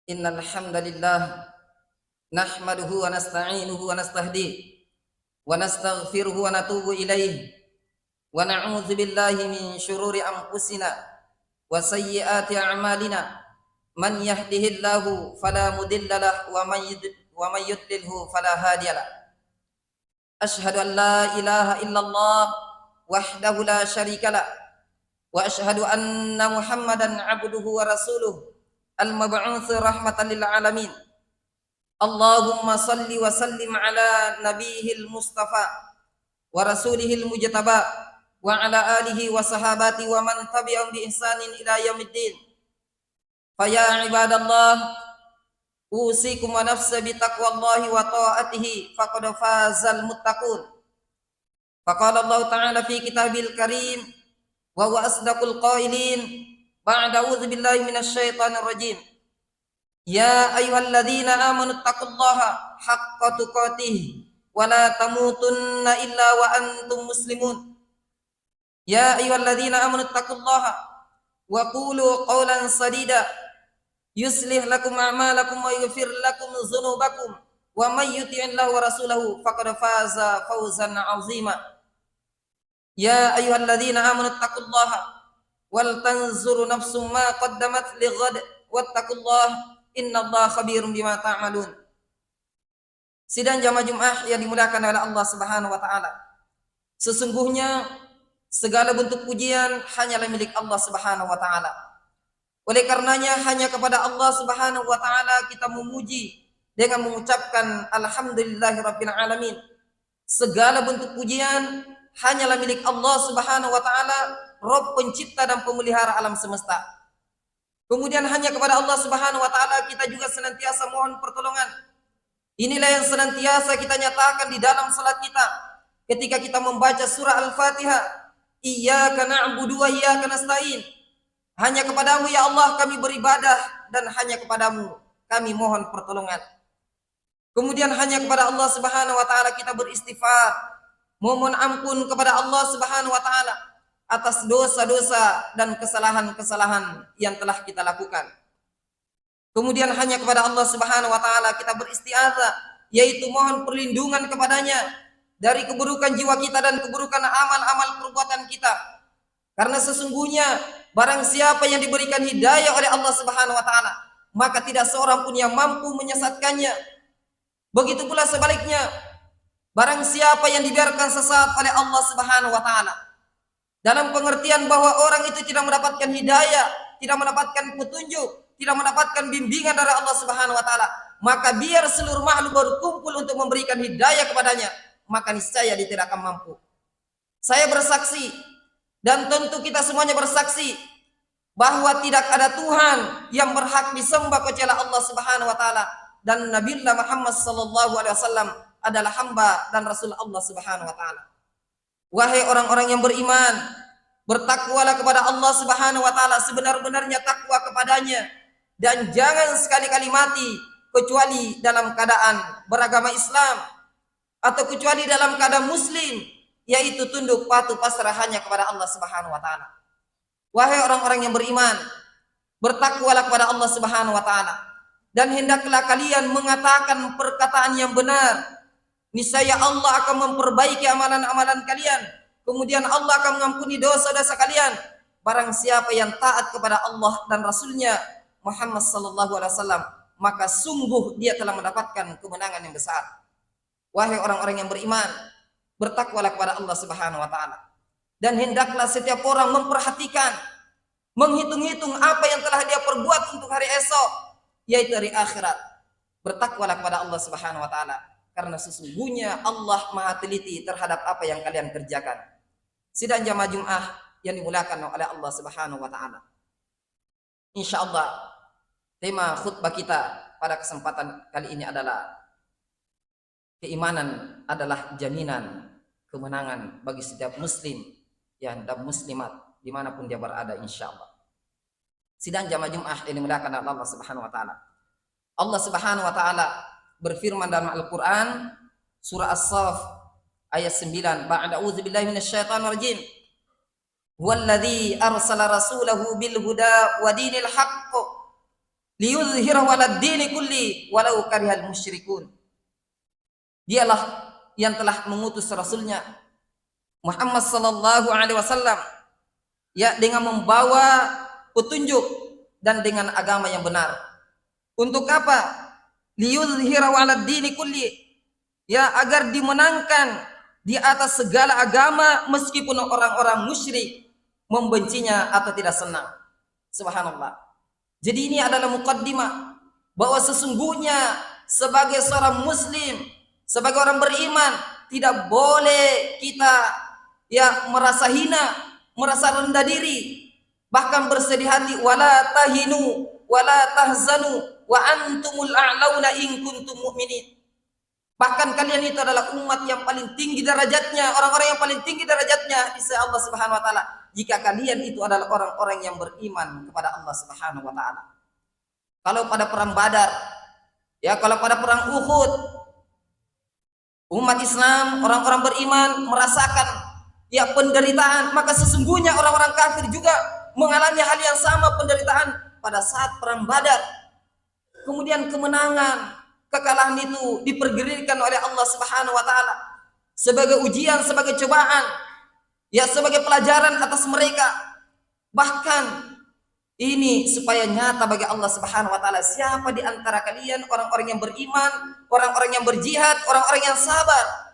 Innal hamdalillah nahmaduhu wa nasta'inuhu wa nastahdihi wa nastaghfiruhu wa natubu ilaihi wa na'udzu billahi min shururi anfusina wa sayyiati a'malina man yahdihillahu fala mudilla lahu wa man yudlilhu fala hadiyalah. Ashhadu an la ilaha illallah wahdahu la syarikalah wa ashhadu anna Muhammadan 'abduhu wa rasuluh al-mab'uts rahmatan lil alamin. Allahumma salli wa sallim ala nabiyil mustafa wa rasulihil mujtaba wa ala alihi wa sahabati wa man tabi'ahum bi ihsanin ila yaumiddin. Fa ya ibadallah, usikum wa nafsi bi taqwallahi wa ta'atihi faqad fazal muttaqun. Faqala Allah ta'ala fi kitabil karim wa huwa asdaqul qailin ba'da a'udzu billahi minasy syaithanir rajim. Ya ayyuhalladzina amanu taqullaha haqqa tuqatih wa la tamutunna illa wa antum muslimun. Ya ayyuhalladzina amanu taqullaha wa qulu qawlan sadida yuslih lakum a'malakum wa yaghfir lakum dzunubakum wa may yuti'illaha wa rasulahu faqad faza fawzan 'azima. Ya ayyuhalladzina amanu taqullaha wal tanzuru nafsum ma qaddamat lighad wattaqullaha innallaha khabirum bima ta'malun. Sidang jamaah Jumat yang dimuliakan oleh Allah Subhanahu wa taala. Sesungguhnya segala bentuk pujian hanyalah milik Allah Subhanahu wa taala. Oleh karenanya hanya kepada Allah Subhanahu wa taala kita memuji dengan mengucapkan alhamdulillahirabbil alamin. Segala bentuk pujian hanyalah milik Allah Subhanahu wa taala, Rabb pencipta dan pemelihara alam semesta. Kemudian hanya kepada Allah Subhanahu wa taala kita juga senantiasa mohon pertolongan. Inilah yang senantiasa kita nyatakan di dalam salat kita ketika kita membaca surah Al-Fatihah. Iyyaka na'budu wa iyyaka nasta'in. Hanya kepadamu ya Allah kami beribadah dan hanya kepadamu kami mohon pertolongan. Kemudian hanya kepada Allah Subhanahu wa taala kita beristighfar, mohon ampun kepada Allah Subhanahu wa taala atas dosa-dosa dan kesalahan-kesalahan yang telah kita lakukan. Kemudian hanya kepada Allah Subhanahu wa taala kita beristi'adzah, yaitu mohon perlindungan kepadanya dari keburukan jiwa kita dan keburukan amal-amal perbuatan kita. Karena sesungguhnya barang siapa yang diberikan hidayah oleh Allah Subhanahu wa taala, maka tidak seorang pun yang mampu menyesatkannya. Begitu pula sebaliknya, barang siapa yang dibiarkan sesat oleh Allah Subhanahu wa taala, dalam pengertian bahwa orang itu tidak mendapatkan hidayah, tidak mendapatkan petunjuk, tidak mendapatkan bimbingan dari Allah Subhanahu wa taala, maka biar seluruh makhluk berkumpul untuk memberikan hidayah kepadanya, maka niscaya dia tidak akan mampu. Saya bersaksi dan tentu kita semuanya bersaksi bahwa tidak ada Tuhan yang berhak disembah kecuali Allah Subhanahu wa taala, dan Nabi Muhammad sallallahu alaihi wasallam adalah hamba dan rasul Allah Subhanahu wa taala. Wahai orang-orang yang beriman, bertakwalah kepada Allah Subhanahu wa taala sebenar-benarnya takwa kepadanya, dan jangan sekali-kali mati kecuali dalam keadaan beragama Islam atau kecuali dalam keadaan muslim, yaitu tunduk patuh pasrah hanya kepada Allah Subhanahu wa taala. Wahai orang-orang yang beriman, bertakwalah kepada Allah Subhanahu wa taala, dan hendaklah kalian mengatakan perkataan yang benar. Niscaya Allah akan memperbaiki amalan-amalan kalian. Kemudian Allah akan mengampuni dosa-dosa kalian. Barang siapa yang taat kepada Allah dan Rasulnya Muhammad sallallahu alaihi wasallam, maka sungguh dia telah mendapatkan kemenangan yang besar. Wahai orang-orang yang beriman, bertakwalah kepada Allah Subhanahu wa taala. Dan hendaklah setiap orang memperhatikan, menghitung-hitung apa yang telah dia perbuat untuk hari esok, yaitu hari akhirat. Bertakwalah kepada Allah Subhanahu wa taala, karena sesungguhnya Allah Maha teliti terhadap apa yang kalian kerjakan. Sidang jamaah Jumat yang dimuliakan oleh Allah Subhanahu wa taala. Insyaallah tema khutbah kita pada kesempatan kali ini adalah keimanan adalah jaminan kemenangan bagi setiap muslim dan muslimat dimanapun dia berada, insyaallah. Sidang jamaah Jumat yang dimuliakan oleh Allah Subhanahu wa taala. Allah Subhanahu wa taala berfirman dalam Al-Quran surah As-Saff ayat 9, ba'da a'udzubillahi minasyaitonir rajim, huwallazi arsala rasulahu bil huda wa dinil haqq liyuzhirahu 'alad dini kulli walau karihal musyrikun. Dialah yang telah mengutus Rasulnya Muhammad sallallahu alaihi wasallam ya dengan membawa petunjuk dan dengan agama yang benar. Untuk apa? Liyuzhirahu 'alad dini kulli, ya agar dimenangkan di atas segala agama meskipun orang-orang musyrik membencinya atau tidak senang. Subhanallah. Jadi ini adalah mukaddimah bahwa sesungguhnya sebagai seorang muslim, sebagai orang beriman, tidak boleh kita ya merasa hina, merasa rendah diri, bahkan bersedih hati. Wala tahinu wala tahzanu wa antumul a'launa in kuntum mu'minin. Bahkan kalian itu adalah umat yang paling tinggi derajatnya, orang-orang yang paling tinggi derajatnya di sisi Allah Subhanahu wa taala, jika kalian itu adalah orang-orang yang beriman kepada Allah Subhanahu wa taala. Kalau pada perang Badar, ya kalau pada perang Uhud, umat Islam, orang-orang beriman merasakan ya penderitaan, maka sesungguhnya orang-orang kafir juga mengalami hal yang sama, penderitaan pada saat perang Badar. Kemudian kemenangan, kekalahan itu dipergerikan oleh Allah Subhanahu wa taala sebagai ujian, sebagai cobaan, ya sebagai pelajaran atas mereka. Bahkan ini supaya nyata bagi Allah Subhanahu wa taala, siapa di antara kalian orang-orang yang beriman, orang-orang yang berjihad, orang-orang yang sabar.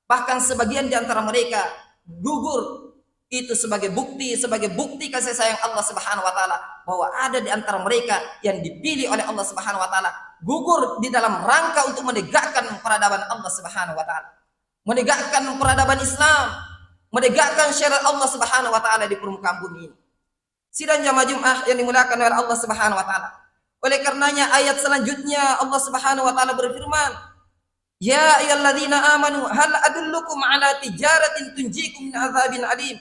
Bahkan sebagian di antara mereka gugur, itu sebagai bukti kasih sayang Allah Subhanahu wa taala, bahwa ada di antara mereka yang dipilih oleh Allah Subhanahu wa taala gugur di dalam rangka untuk menegakkan peradaban Allah Subhanahu wa taala, menegakkan peradaban Islam, menegakkan syariat Allah Subhanahu wa taala di permukaan bumi ini. Sidang jamaah Jumat yang dimuliakan oleh Allah Subhanahu wa taala. Oleh karenanya ayat selanjutnya Allah Subhanahu wa taala berfirman, ya ayyuhalladzina amanu hal adullukum ala tijaratin tunjikum min adzabin alim.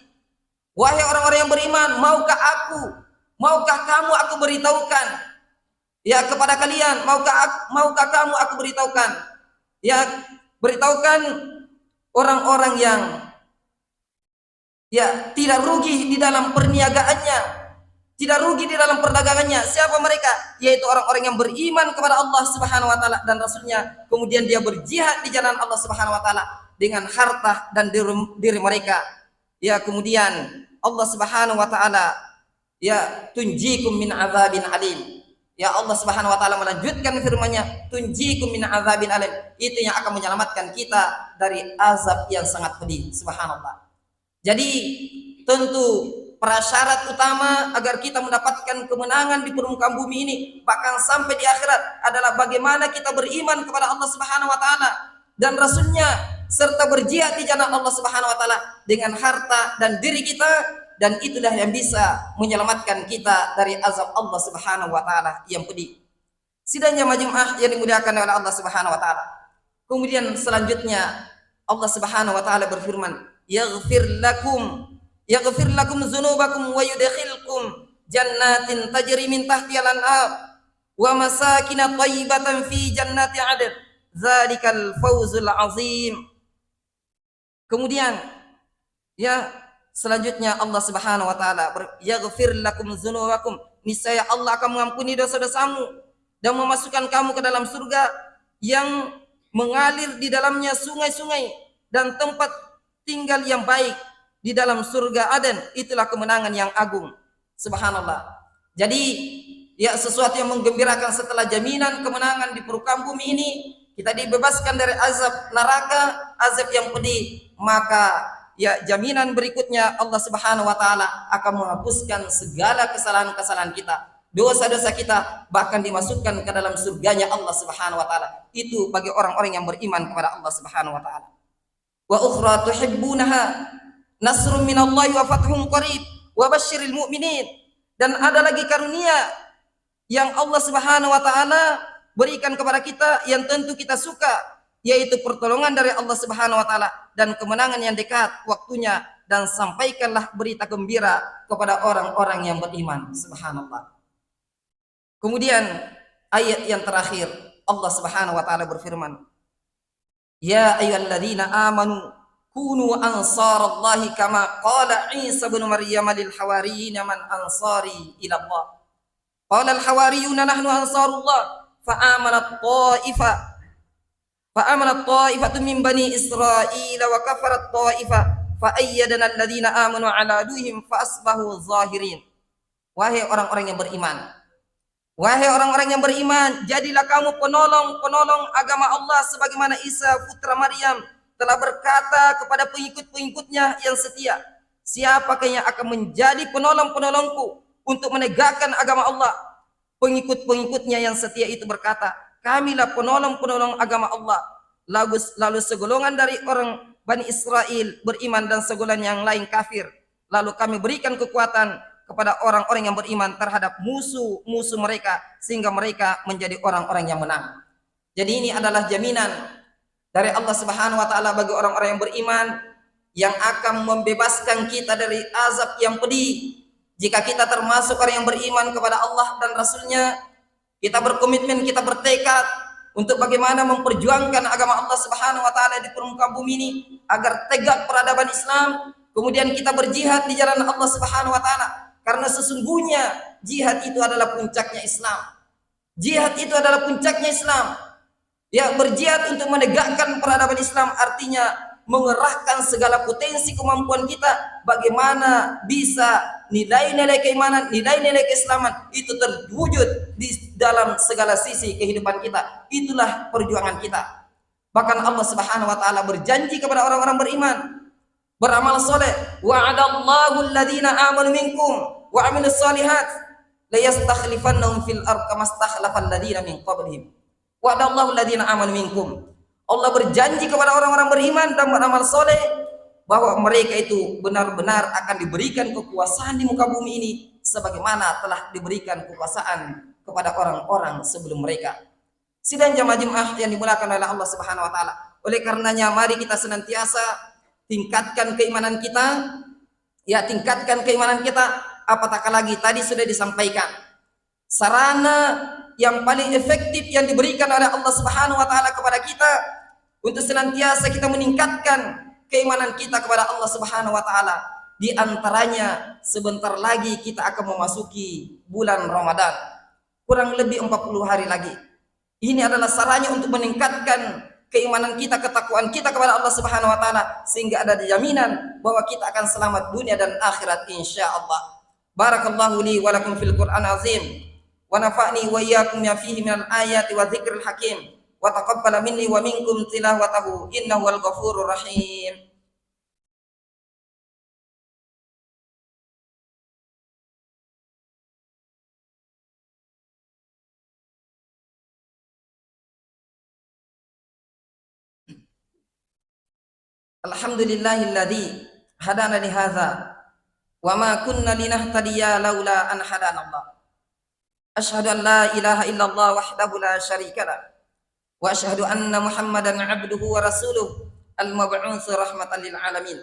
Wahai orang-orang yang beriman, maukah kamu aku beritahukan ya kepada kalian, maukah kamu aku beritahukan ya orang-orang yang ya tidak rugi di dalam perniagaannya, tidak rugi di dalam perdagangannya. Siapa mereka? Yaitu orang-orang yang beriman kepada Allah Subhanahu wa taala dan Rasulnya, kemudian dia berjihad di jalan Allah Subhanahu wa taala dengan harta dan diri mereka. Ya, kemudian Allah Subhanahu wa taala ya tunjikum min adzabin alim. Ya, Allah Subhanahu wa taala melanjutkan firman-Nya, tunjikum min adzabin alim. Itu yang akan menyelamatkan kita dari azab yang sangat pedih. Subhanallah. Jadi tentu prasyarat utama agar kita mendapatkan kemenangan di permukaan bumi ini, bahkan sampai di akhirat, adalah bagaimana kita beriman kepada Allah Subhanahu wa taala dan Rasulnya, serta berjihad di jalan Allah Subhanahu wa taala dengan harta dan diri kita, dan itulah yang bisa menyelamatkan kita dari azab Allah Subhanahu wa taala yang pedih. Sidangnya majmu'ah yang dimuliakan oleh Allah Subhanahu wa taala. Kemudian selanjutnya Allah Subhanahu wa taala berfirman, yaghfir lakum dzunubakum wa yudkhilkum jannatin tajri min tahtiha al-anhar wa masakin thayyibatan fi jannati 'adn dzalikal fawzul 'azim. Kemudian ya selanjutnya Allah Subhanahu wa taala yaghfir lakum dzunubakum, niscaya Allah akan mengampuni dosa-dosamu dan memasukkan kamu ke dalam surga yang mengalir di dalamnya sungai-sungai dan tempat tinggal yang baik di dalam surga Aden. Itulah kemenangan yang agung. Subhanallah. Jadi ya sesuatu yang menggembirakan setelah jaminan kemenangan di permukaan bumi ini, kita dibebaskan dari azab neraka, azab yang pedih, maka ya jaminan berikutnya Allah Subhanahu wa taala akan menghapuskan segala kesalahan-kesalahan kita, dosa-dosa kita, bahkan dimasukkan ke dalam surganya Allah Subhanahu wa taala. Itu bagi orang-orang yang beriman kepada Allah Subhanahu wa taala. Wa ukhra tuhibbunaha nasrun minallahi wa fathun qarib wa basyiril mu'minin. Dan ada lagi karunia yang Allah Subhanahu wa taala berikan kepada kita yang tentu kita suka, yaitu pertolongan dari Allah Subhanahu wa taala dan kemenangan yang dekat waktunya, dan sampaikanlah berita gembira kepada orang-orang yang beriman. Subhanallah. Kemudian ayat yang terakhir Allah Subhanahu wa taala berfirman, ya ayyuhalladzina amanu kunu ansarallahi kama qala Isa bin Maryam lil hawariyin man ansari ila Allah. Qala al-hawariyuna nahnu ansarullah fa'amanat ta'ifatun min bani Israil wa kafarat ta'ifah fa'ayyadana alladhina amanu ala aduhim fa asbahu zahirin. Wahai orang-orang yang beriman, wahai orang-orang yang beriman, jadilah kamu penolong-penolong agama Allah sebagaimana Isa putra Maryam telah berkata kepada pengikut-pengikutnya yang setia, siapakah yang akan menjadi penolong-penolongku untuk menegakkan agama Allah? Pengikut-pengikutnya yang setia itu berkata, kamilah penolong-penolong agama Allah. Lalu segolongan dari orang Bani Israel beriman dan segolongan yang lain kafir. Lalu kami berikan kekuatan kepada orang-orang yang beriman terhadap musuh-musuh mereka sehingga mereka menjadi orang-orang yang menang. Jadi ini adalah jaminan dari Allah Subhanahu wa taala bagi orang-orang yang beriman yang akan membebaskan kita dari azab yang pedih. Jika kita termasuk orang yang beriman kepada Allah dan Rasul-Nya, kita berkomitmen, kita bertekad untuk bagaimana memperjuangkan agama Allah Subhanahu wa taala di permukaan bumi ini agar tegak peradaban Islam. Kemudian kita berjihad di jalan Allah Subhanahu wa taala. Karena sesungguhnya jihad itu adalah puncaknya Islam. Jihad itu adalah puncaknya Islam. Ya, berjihad untuk menegakkan peradaban Islam artinya mengerahkan segala potensi kemampuan kita bagaimana bisa nilai-nilai keimanan, nilai-nilai keislaman itu terwujud di dalam segala sisi kehidupan kita. Itulah perjuangan kita. Bahkan Allah Subhanahu wa taala berjanji kepada orang-orang beriman, beramal soleh, wa'adallahu alladhina amanu minkum wa amilus solihat la yastakhlifannahum fil ardh kama stakhlafal ladina min qablihim. Wa'adallahu alladhina amanu minkum. Allah berjanji kepada orang-orang beriman dan beramal soleh bahwa mereka itu benar-benar akan diberikan kekuasaan di muka bumi ini sebagaimana telah diberikan kekuasaan kepada orang-orang sebelum mereka. Sidang jamaah yang dimuliakan oleh Allah Subhanahu wa taala. Oleh karenanya mari kita senantiasa tingkatkan keimanan kita, ya tingkatkan keimanan kita. Apatah lagi tadi sudah disampaikan sarana yang paling efektif yang diberikan oleh Allah Subhanahu wa taala kepada kita untuk senantiasa kita meningkatkan keimanan kita kepada Allah Subhanahu wa taala. Di antaranya sebentar lagi kita akan memasuki bulan Ramadan. Kurang lebih 40 hari lagi. Ini adalah sarana untuk meningkatkan keimanan kita, ketakwaan kita kepada Allah Subhanahu wa taala sehingga ada jaminan bahwa kita akan selamat dunia dan akhirat insyaallah. Barakallahu li wa lakum fil Qur'an azim wa nafa'ni wa iyyakum ma fihi minal ayati wa dzikril hakim wa taqabbala minni wa minkum tilawatahu innahu wal ghafurur rahim. Alhamdulillahilladzi hadana li hadza wa ma kunna linahtadiya laula an hadanallah. Asyhadu an la ilaha illallah wahdahu la syarika lah wa asyhadu anna Muhammadan abduhu wa rasuluh al-mab'uts rahmatan lil alamin.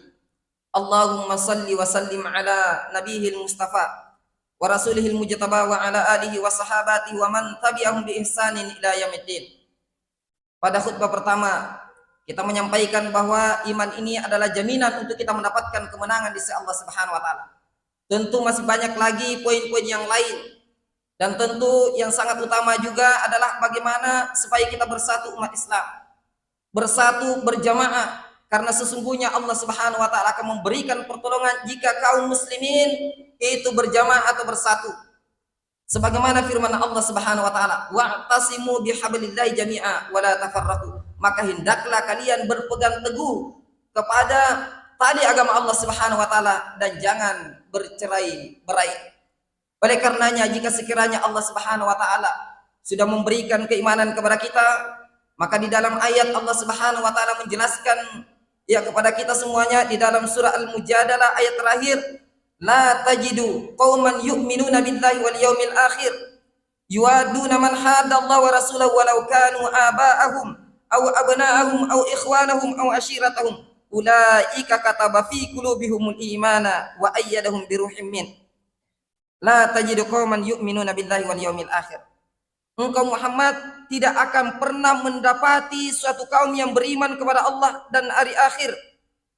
Allahumma salli wa sallim ala nabiyil mustafa wa rasulihil mujtaba wa ala alihi wa sahabatihi wa man tabi'ahum bi ihsanin ila yaumiddin. Pada khutbah pertama kita menyampaikan bahwa iman ini adalah jaminan untuk kita mendapatkan kemenangan di sisi Allah Subhanahu wa taala. Tentu masih banyak lagi poin-poin yang lain. Dan tentu yang sangat utama juga adalah bagaimana supaya kita bersatu umat Islam. Bersatu berjamaah karena sesungguhnya Allah Subhanahu wa taala akan memberikan pertolongan jika kaum muslimin itu berjamaah atau bersatu. Sebagaimana firman Allah Subhanahu wa taala, wa'tasimu bihablillahi jami'a wa la tafarraqu. Maka hendaklah kalian berpegang teguh kepada tali agama Allah Subhanahu wa taala dan jangan bercerai-berai. Oleh karenanya jika sekiranya Allah Subhanahu wa taala sudah memberikan keimanan kepada kita, maka di dalam ayat Allah Subhanahu wa taala menjelaskan ya kepada kita semuanya di dalam surah Al-Mujadalah ayat terakhir, la tajidu qauman yu'minuna billahi wal yawmil akhir yuaduna man hadallaha wa rasulahu walau kanu aba'ahum aw abna'ahum aw ikhwanahum aw ashiratahum ulaika kataba fi qulubihimul imana wa ayyadahum bi ruhim min. La tajidu qauman yu'minuna billahi wal yawmil akhir. Engkau Muhammad tidak akan pernah mendapati suatu kaum yang beriman kepada Allah dan hari akhir,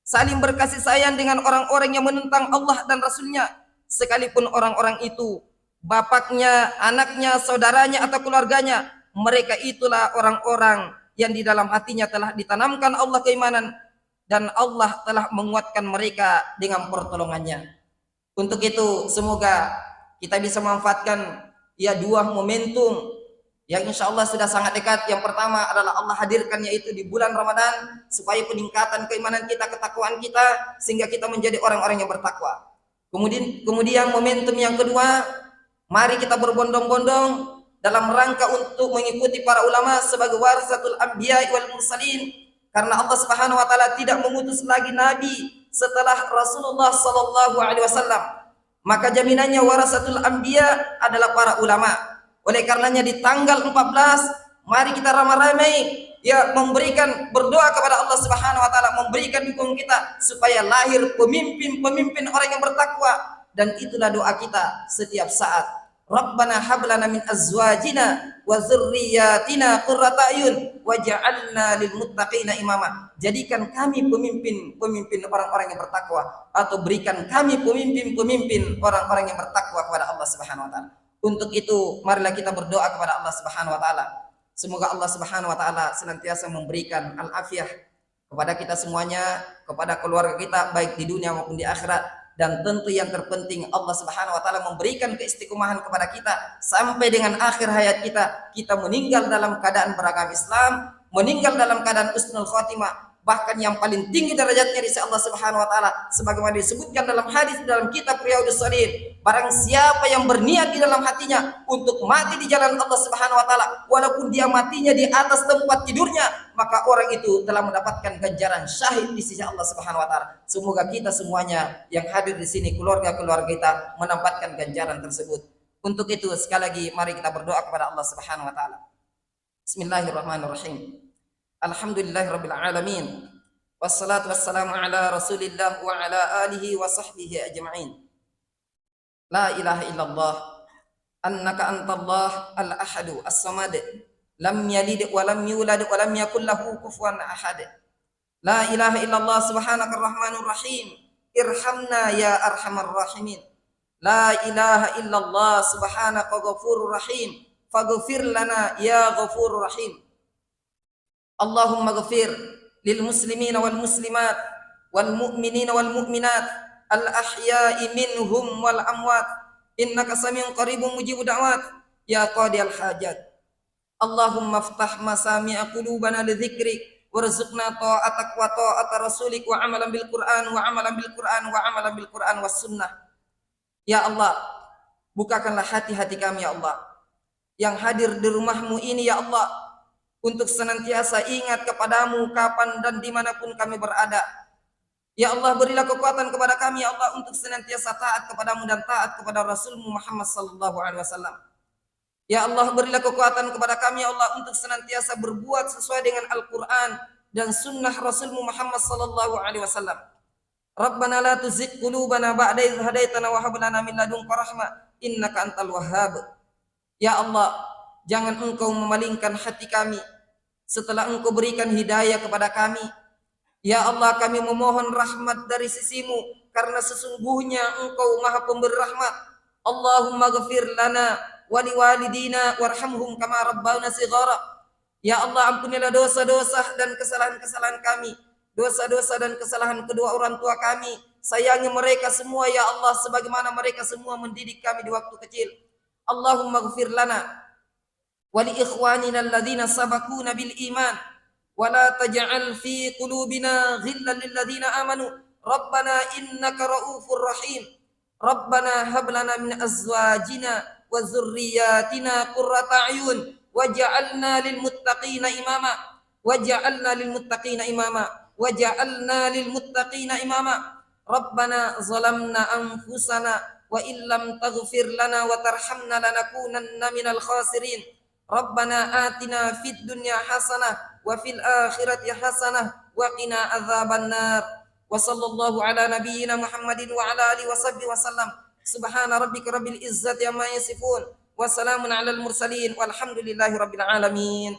saling berkasih sayang dengan orang-orang yang menentang Allah dan Rasul-Nya, sekalipun orang-orang itu bapaknya, anaknya, saudaranya atau keluarganya, mereka itulah orang-orang yang di dalam hatinya telah ditanamkan Allah keimanan dan Allah telah menguatkan mereka dengan pertolongannya. Untuk itu semoga kita bisa memanfaatkan ya dua momentum yang insya Allah sudah sangat dekat. Yang pertama adalah Allah hadirkan yaitu di bulan Ramadan supaya peningkatan keimanan kita, ketakwaan kita sehingga kita menjadi orang-orang yang bertakwa. Kemudian momentum yang kedua, mari kita berbondong-bondong dalam rangka untuk mengikuti para ulama sebagai warasatul anbiya wal mursalin, karena Allah Subhanahu wa taala tidak mengutus lagi nabi setelah Rasulullah sallallahu alaihi wasallam. Maka jaminannya warasatul anbiya adalah para ulama. Oleh karenanya di tanggal 14 mari kita ramai-ramai ya memberikan berdoa kepada Allah Subhanahu wa taala, memberikan dukungan kita supaya lahir pemimpin-pemimpin orang yang bertakwa, dan itulah doa kita setiap saat. Rabbana hab lana min azwajina wa dzurriyyatina qurrata a'yun waj'alna lil muttaqina imama. Jadikan kami pemimpin orang-orang yang bertakwa, atau berikan kami pemimpin orang-orang yang bertakwa kepada Allah Subhanahu wa taala. Untuk itu marilah kita berdoa kepada Allah Subhanahu wa taala. Semoga Allah Subhanahu wa taala senantiasa memberikan al-afiyah kepada kita semuanya, kepada keluarga kita baik di dunia maupun di akhirat. Dan tentu yang terpenting Allah Subhanahu wa taala memberikan keistiqomahan kepada kita sampai dengan akhir hayat kita. Kita meninggal dalam keadaan beragama Islam, meninggal dalam keadaan husnul khotimah, bahkan yang paling tinggi derajatnya di sisi Allah Subhanahu wa taala sebagaimana disebutkan dalam hadis dalam kitab Riyadhus Shalihin. Barang siapa yang berniat di dalam hatinya untuk mati di jalan Allah Subhanahu wa taala walaupun dia matinya di atas tempat tidurnya, maka orang itu telah mendapatkan ganjaran syahid di sisi Allah Subhanahu wa taala. Semoga kita semuanya yang hadir di sini, keluarga-keluarga kita, mendapatkan ganjaran tersebut. Untuk itu sekali lagi mari kita berdoa kepada Allah Subhanahu wa taala. Bismillahirrahmanirrahim. Alhamdulillahirabbil alamin. Wassalatu wassalamu ala Rasulillah wa ala alihi wa sahbihi ajma'in. La ilaha illallah annaka antallah al-ahadu as-samad lam yalid wa lam yulad wa lam yakul lahu kufuwan ahad. La ilaha illallah subhanaka ar-rahmanur rahim irhamna ya arhamar rahimin. La ilaha illallah subhanaka ghafurur rahim faghfir lana ya ghafurur rahim. Allahumma ghafir lil muslimina wal muslimat wal mu'minina wal mu'minat al ahya'i minhum wal amwat innaka samiun qaribun mujibud da'wat ya qadiyal hajat. Allahumma iftah masami'a qulubana lidzikrik warzuqna ta'atak wa ta'ata rasulik wa amalan bil Qur'an wa amalan bil Qur'an wa amalan bil Qur'an was sunnah. Ya Allah, bukakanlah hati-hati kami ya Allah yang hadir di rumahmu ini ya Allah, untuk senantiasa ingat kepadamu kapan dan dimanapun kami berada. Ya Allah, berilah kekuatan kepada kami ya Allah untuk senantiasa taat kepadamu dan taat kepada Rasulmu Muhammad sallallahu alaihi wasallam. Ya Allah, berilah kekuatan kepada kami ya Allah untuk senantiasa berbuat sesuai dengan Al-Quran dan sunnah Rasulmu Muhammad sallallahu alaihi wasallam. Rabbana la tuzigh qulubana ba'da idh hadaitana wa hab lana min ladunka rahmah innaka antal wahhab. Ya Allah, jangan engkau memalingkan hati kami setelah engkau berikan hidayah kepada kami. Ya Allah, kami memohon rahmat dari sisimu karena sesungguhnya engkau maha pemberi rahmat. Allahumma ghafir lana wa liwalidina warhamhum kama rabbana shighara. Ya Allah, ampunilah dosa-dosa dan kesalahan-kesalahan kami, dosa-dosa dan kesalahan kedua orang tua kami. Sayangi mereka semua ya Allah sebagaimana mereka semua mendidik kami di waktu kecil. Allahumma ghafir lana wa li ikhwanina alladhina sabaquna bil iman wa la taj'al fi qulubina ghillan lil ladzina amanu rabbana innaka raufur rahim. Rabbana hab lana min azwajina wa dzurriyyatina qurrata a'yun waj'alna lil muttaqina imama waj'alna lil muttaqina imama waj'alna lil muttaqina imama. Rabbana zalamna anfusana wa illam taghfir lana wa tarhamna lanakunanna minal khasirin. Rabbana atina fid dunya hasanah wa fil akhirati hasanah wa qina adzaban nar. Wa sallallahu ala nabiyyina Muhammadin wa ala alihi wa sahbihi wasallam. Subhana rabbika rabbil izzati amma yasifun wa salamun alal mursalin walhamdulillahi rabbil alamin.